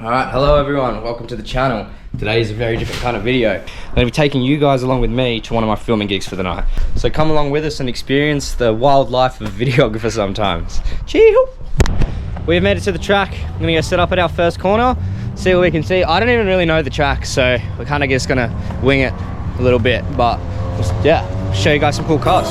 Alright, hello everyone, welcome to the channel. Today is a very different kind of video. I'm going to be taking you guys along with me to one of my filming gigs for the night. So come along with us and experience the wild life of a videographer sometimes. Chee-hoo! We've made it to the track. I'm going to go set up at our first corner, see what we can see. I don't even really know the track, so we're kind of just going to wing it a little bit. But yeah, show you guys some cool cars.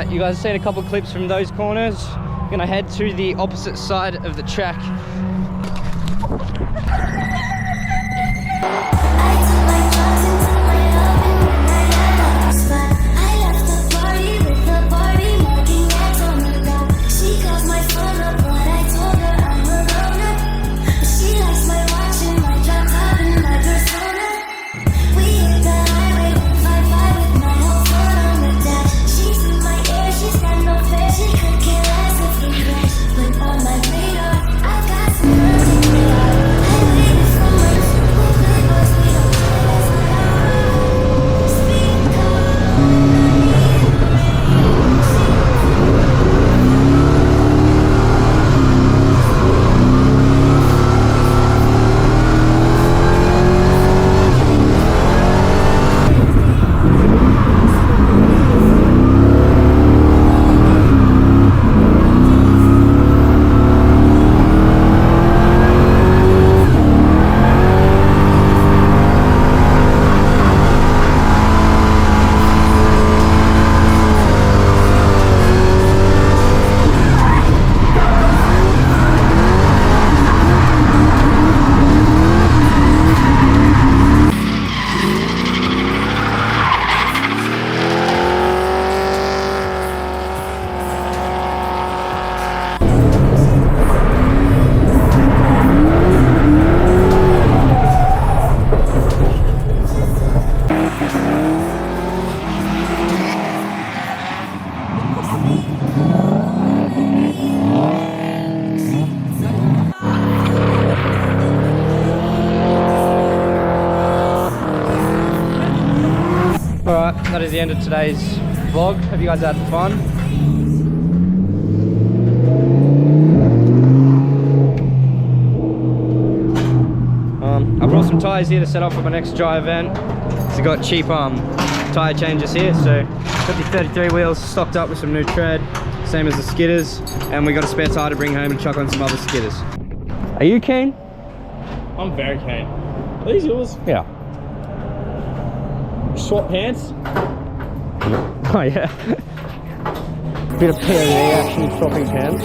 You guys have seen a couple of clips from those corners. I'm gonna head to the opposite side of the track. Alright, that is the end of today's vlog. Hope you guys had fun. I brought some tyres here to set up for my next dry event. So I got cheap tyre changes here. So got the 33 wheels stocked up with some new tread, same as the skidders, and we got a spare tyre to bring home and chuck on some other skidders. Are you keen? I'm very keen. Are these yours? Yeah. Swap pants? Oh yeah. Bit of POV action, swapping pants.